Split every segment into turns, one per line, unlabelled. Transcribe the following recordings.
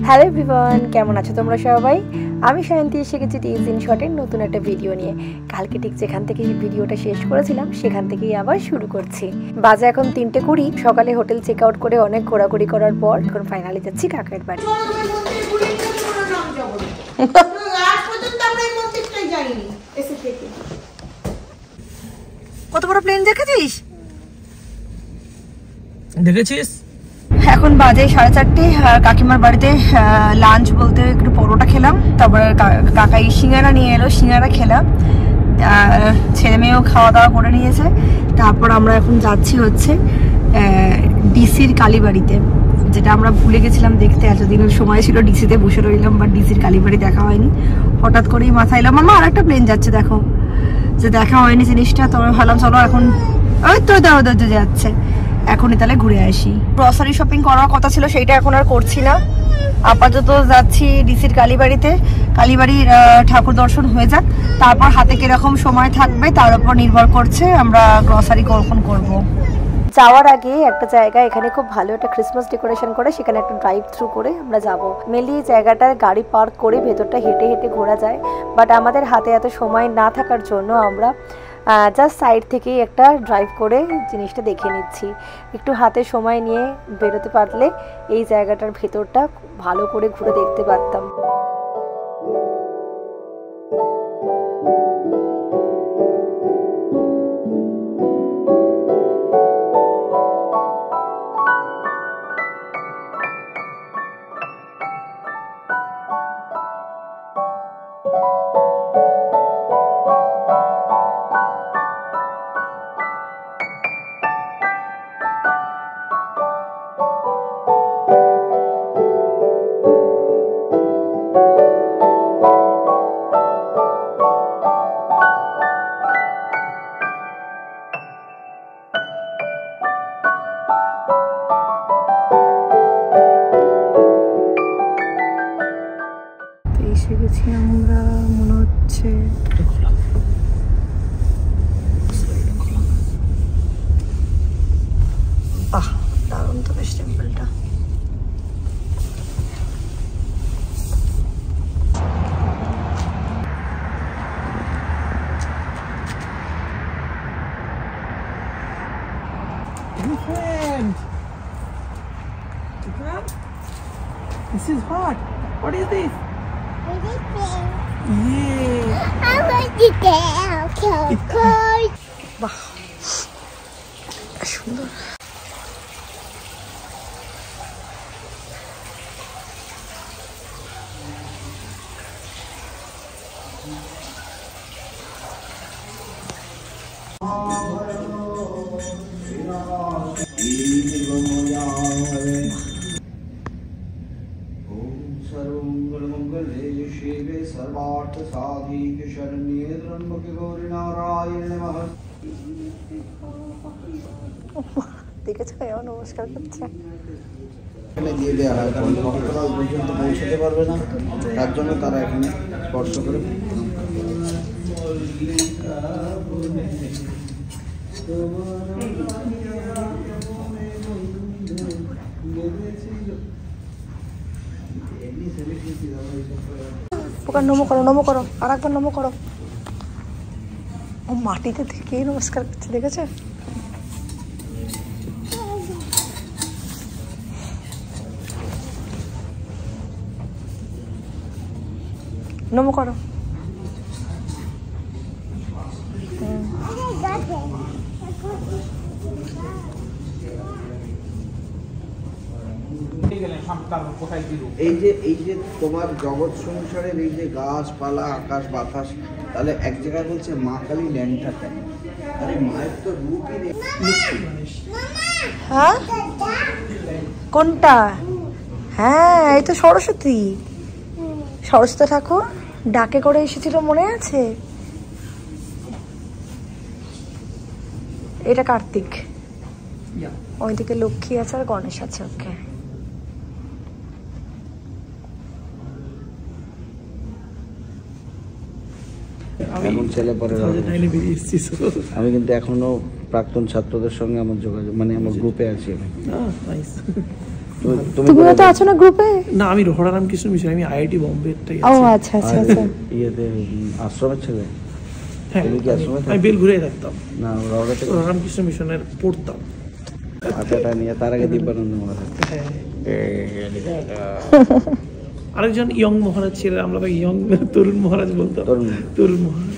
Hello everyone, কেমন আছো তোমরা সবাই? আমি শান্তি এসে গেছি টিজ ইন শর্টের নতুন একটা ভিডিও নিয়ে। কালকে ঠিক যেখান থেকে ভিডিওটা শেষ করেছিলাম সেখান থেকেই আবার শুরু করছি। বাজে এখন 3:20। সকালে হোটেল চেক আউট করে অনেক ঘোরাঘুরি করার পর এখন ফাইনালি যাচ্ছি কাকার বাড়ি। কত বড় প্লেন দেখেছিস?
দেখেছিস?
এখন বাজে 4:30। কাকিমার বাড়িতে লাঞ্চ বলতে একটু পরোটা খেলাম, তারপরে কাকাই সিঙ্গারা নিয়ে এলো, সিঙ্গারা খেলাম। ছেলে মেয়েও খাওয়া দাওয়া করে নিয়েছে। তারপর আমরা এখন যাচ্ছি হচ্ছে ডিসির কালীবাড়িতে, যেটা আমরা ভুলে গেছিলাম দেখতে। এতদিনের সময় ছিল ডিসিতে বসে রইলাম, বাট ডিসির কালীবাড়ি দেখা হয়নি। হঠাৎ করেই মাথায় এলাম মামা আর একটা প্লেন যাচ্ছে, দেখো যে দেখা হয়নি জিনিসটা। তো আমি ভাবলাম চলো এখন ওই তো দাও যাচ্ছে, এখনই তাহলে ঘুরে আসি। গ্রসারি শপিং করার কথা ছিল, সেইটা এখন আর করছি না। আপাতত যাচ্ছি ডিসির কালীবাড়িতে। কালীবাড়ির ঠাকুর দর্শন হয়ে যাক, তারপর হাতে কিরকম সময় থাকবে তার উপর নির্ভর করছে আমরা গ্রসারি কখন করব। যাওয়ার আগে একটা জায়গা এখানে খুব ভালো একটা ক্রিসমাস ডেকোরেশন করে, সেখানে একটা ড্রাইভ থ্রু করে আমরা যাব। মেনলি এই জায়গাটার গাড়ি পার্ক করে ভেতরটা হেঁটে হেঁটে ঘোরা যায়, বাট আমাদের হাতে এত সময় না থাকার জন্য আমরা জাস্ট সাইড থেকেই একটা ড্রাইভ করে জিনিসটা দেখে নিচ্ছি। একটু হাতে সময় নিয়ে বেরোতে পারলে এই জায়গাটার ভেতরটা ভালো করে ঘুরে দেখতে পারতাম। এসে গেছি আমরা, মনে হচ্ছে বাহ দারুণ তো বেশ টেম্পলটা।
This is hot. What is this?
বাহ সুন্দর।
सर्वार्थ साधिके शरण्ये त्र्यंबके गौरी नारायणे नमः।
দেখেছো কেমন নমস্কার করছে?
এখানে দিয়ে দেওয়া হয়, কারণ ভক্তরা পর্যন্ত পৌঁছতে পারবে না, তার জন্য তারা এখানে স্পর্শ করে।
নমো করো নমো করো, আর একবার নমো করো। ও মাটিতে থেকেই নমস্কার করছে, দেখেছে? নমো করো।
এই যে তোমার জগৎ সংসারের এই যে গাছপালা আকাশ বাতাস, তাহলে এক জায়গায় বলছে মা কালী ল্যাংটা কেন? আরে মায়ের তো রূপই নেই।
হ্যাঁ কোনটা? হ্যাঁ এই তো সরস্বতী। সরস্বতী ঠাকুর ডাকে করে এসেছিল, মনে আছে? এটা কার্তিক, ওইদিকে লক্ষ্মী আছে আর গণেশ আছে। ওকে
এমন ছেলে পরে আমি কিন্তু এখনো প্রাক্তন ছাত্রদের সঙ্গে আমার যোগাযোগ, মানে আমার গ্রুপে আছি আমি।
তুমিও তো আছো না গ্রুপে?
না, আমি রোহরা রামকৃষ্ণ মিশন, আমি আইআইটি বোম্বেতেই
ও
আছি।
আচ্ছা আচ্ছা আচ্ছা।
ইয়েতে আশ্রমের ছেলে?
হ্যাঁ,
তুমি কি আশ্রমে থাকো?
আমি বেলঘুরেই থাকতাম,
না, রওরা থেকে।
রোহরা রামকৃষ্ণ মিশনের পড়তাম।
আচ্ছা, নিয়ে তার আগে দিব্যানন্দ মহারাজ।
হ্যাঁ, আরেকজন ইয়ং মহারাজ ছিলেন, আমরা ইয়ং তরুণ মহারাজ বলতাম। তরুণ মহারাজ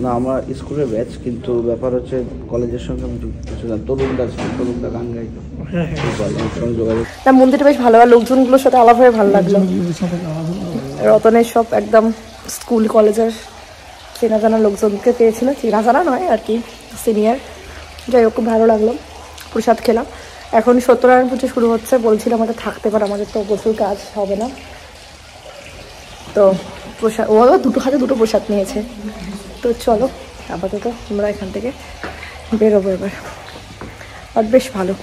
না, আমরা স্কুলের ব্যাচ, কিন্তু ব্যাপার হচ্ছে কলেজের সঙ্গে আমি যুক্ত ছিলাম। তরুণদা গান গাইতো।
হ্যাঁ হ্যাঁ,
সঙ্গে যোগাযোগ।
না, মন্দিরটা বেশ ভালো, আর লোকজনগুলোর সাথে আলাপ হয়ে ভালো লাগলো। রতনের সব একদম স্কুল কলেজের চেনা জানা লোকজনকে পেয়েছিল, চেনা জানা নয় আর কি, সিনিয়র। যাই হোক, খুব ভালো লাগলো। প্রসাদ খেলাম। এখন সত্যনারায়ণ পুজো শুরু হচ্ছে, বলছিলাম আমাদের থাকতে পারে, আমাদের তো প্রচুর কাজ হবে না। তো প্রসাদ, ও হাতে দুটো প্রসাদ নিয়েছে। তো চলো, আপাতত আমরা এখান থেকে বেরোবো এবার। আর বেশ ভালো।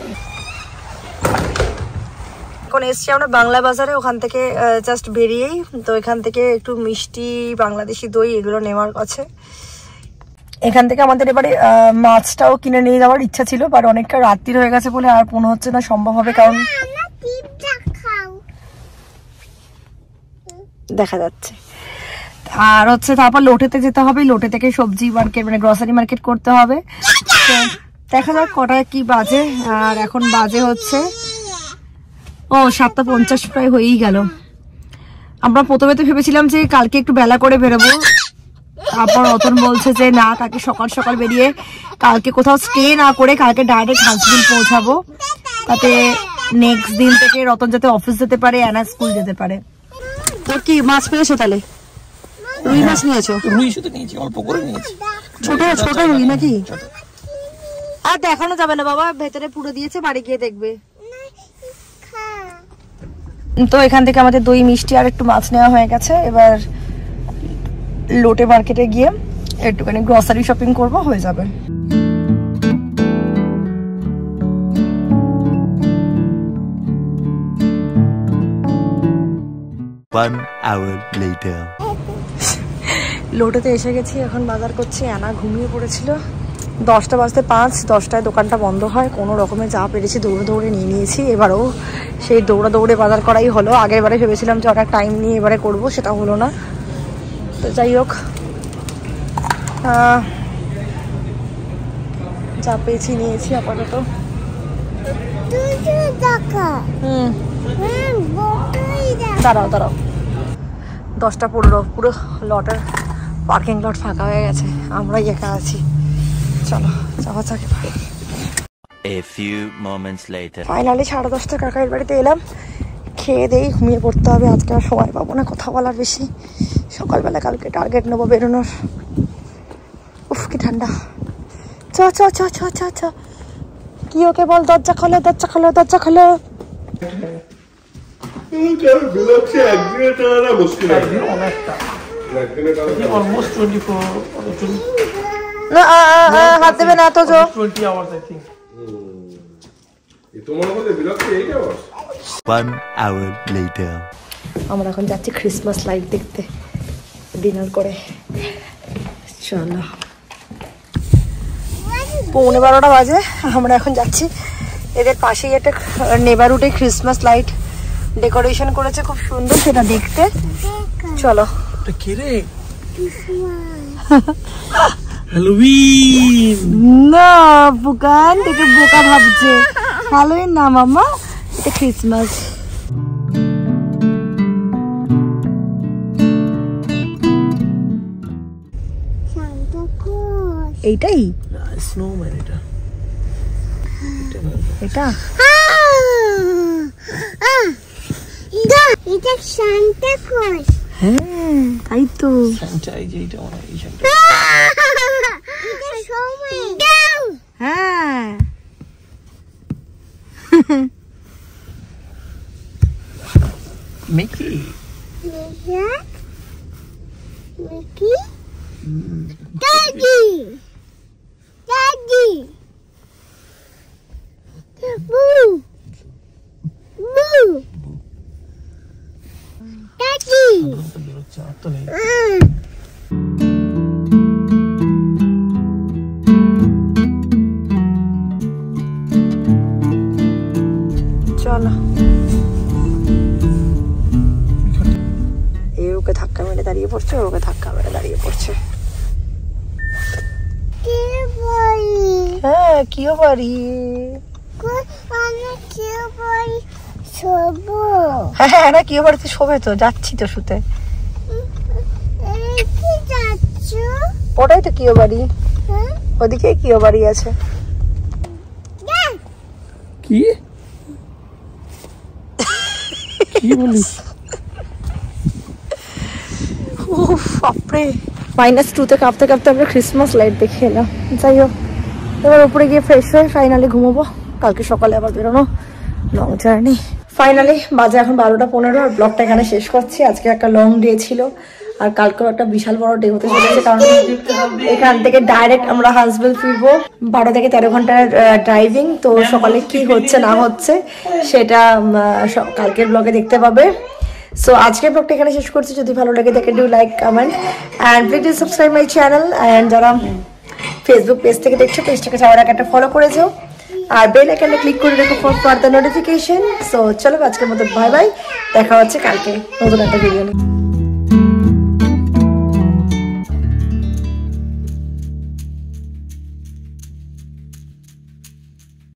এখন এসছি আমরা বাংলা বাজারে, ওখান থেকে জাস্ট বেরিয়েই তো এখান থেকে একটু মিষ্টি, বাংলাদেশি দই এগুলো নেওয়ার আছে। এখান থেকে আমাদের এবারে মাছটাও কিনে নিয়ে যাওয়ার ইচ্ছা ছিল, বাট অনেকটা রাত্রির হয়ে গেছে বলে আর মনে হচ্ছে না সম্ভব হবে, কারণ দেখা যাচ্ছে। আর হচ্ছে তারপর লোটেতে যেতে হবে, লোটে থেকে সবজি মার্কেট মানে গ্রসারি মার্কেট করতে হবে। তো দেখা যাক কটায় কি বাজে। আর এখন বাজে হচ্ছে 7:50 প্রায় হয়েই গেল। আমরা প্রথমে তো ভেবেছিলাম যে কালকে একটু বেলা করে বেরোবো, তারপর রতন বলছে যে না, কালকে সকাল সকাল বেরিয়ে কালকে কোথাও স্টে না করে কালকে ডাইরেক্ট হাসবিল পৌঁছাবো, তাতে নেক্সট দিন থেকে রতন যাতে অফিস যেতে পারে, অ্যানা স্কুল যেতে পারে। তোর কি মাছ পেয়েছো তাহলে? রুই মাছ নিয়েছো?
রুই শুধু নিয়েছি, অল্প করে নিয়েছি।
ছোট ছোট রুই নাকি? আর দেখানো যাবে না বাবা, ভেতরে পুরো দিয়েছে, বাড়ি গিয়ে দেখবে। তো এখান থেকে আমাদের দই, মিষ্টি আর একটু মাছ নেওয়া হয়ে গেছে। এবার লোটে মার্কেটে গিয়ে একটুখানি গ্রসারি শপিং করবো, হয়ে যাবে। লোটেতে এসে গেছি, এখন বাজার করছি। অ্যানা ঘুমিয়ে পড়েছিল। 10:05, 10টায় দোকানটা বন্ধ হয়। কোনো রকমে যা পেরেছি দৌড়ে দৌড়ে নিয়ে নিয়েছি। এবারেও সেই দৌড়ে বাজার করাই হলো। আগের বারে ভেবেছিলাম যে অনেক টাইম নিয়ে এবারে করব, সেটা হলো না। তো যাই হোক, যা পেয়েছি নিয়েছি আপাতত। দাঁড়াও 10:15, পুরো লটের পার্কিং লট ফাঁকা হয়ে গেছে, আমরাই একা আছি। চলো যাওয়া যাক। ফাইনালি 10:30 কাকার বাড়িতে এলাম। খেয়ে দেই, ঘুমিয়ে পড়তে হবে। আজকে আর সময় পাবো না কথা বলার বেশি। সকালবেলা কালকে টার্গেট নেবো বেরোনোর। উফ কি ঠান্ডা। চ চ চ চ চ চ কি ওকে বল, দরজা খোলো দরজা খোলো দরজা খোলো। হাত দেবে না তো।
20 hours I think.
আমরা এখন যাচ্ছি ক্রিসমাস লাইট দেখতে, ডিনার করে। চলো, 11:15 বাজে, আমরা এখন যাচ্ছি। এদের পাশেই একটা নেবারহুডে ক্রিসমাস লাইট ডেকোরেশন করেছে, খুব সুন্দর, সেটা দেখতে। চলো।
হ্যালোউইন
না, বুকান থেকে বোকা ভাবছে। হ্যালোউইন না মামা, এটা ক্রিসমাস। এইটাই
স্নোম্যান, এটা
এটা সান্টা ক্লজ।
হ্যাঁ তাই তো,
সান্টা, এই যে এটা মনে হয় এই সান্টা।
এটা সময়
হ্যাঁ
মিকি
মিকি দাদি বু দাদি
তো নেই।
চলো। দাঁড়িয়ে পড়ছে, ওকে ধাক্কা মেরে দাঁড়িয়ে পড়ছে।
কি বলি
হ্যাঁ কিও বাড়ি,
আমি কি বলি শোবো।
হ্যাঁ না কিও বাড়িতে শোবে তো, যাচ্ছি তো শুতে।
এই কি যাচ্ছ?
ওটাই তো কিও বাড়ি,
হ্যাঁ
ওদিকে কিও বাড়ি আছে।
কি কি বলিস?
উফ বাপরে, -2 কাঁপতে কাঁপতে আমরা ক্রিসমাস লাইট দেখে এলাম। যাই হোক, এবার উপরে গিয়ে ফ্রেশ হয়ে ফাইনালি ঘুমোবো, কালকে সকালে আবার বেরোনো লং জার্নি। ফাইনালি বাজে এখন 12:15, আর ব্লগটা এখানে শেষ করছি। আজকে একটা লং ডে ছিল, আর কালকেও একটা বিশাল বড় ডে হতে চলেছে, কারণ এখান থেকে ডাইরেক্ট আমরা হাসবেল ফিরবো। 12 থেকে 13 ঘন্টার ড্রাইভিং। তো সকালে কি হচ্ছে না হচ্ছে সেটা কালকের ব্লগে দেখতে পাবে। সো আজকের ব্লগটা এখানে শেষ করছি। যদি ভালো লাগে তাকে do like, comment and please subscribe my channel. And যারা ফেসবুক পেজ থেকে দেখছো, পেজটাকে যাওয়ার আগে একটা ফলো করে যাও, আর বেল আইকনে ক্লিক করে রেখো ফর ফার্দার নোটিফিকেশন। সো চলো আজকের মতো বাই বাই, দেখা হচ্ছে কালকে নতুন একটা ভিডিও নিয়ে।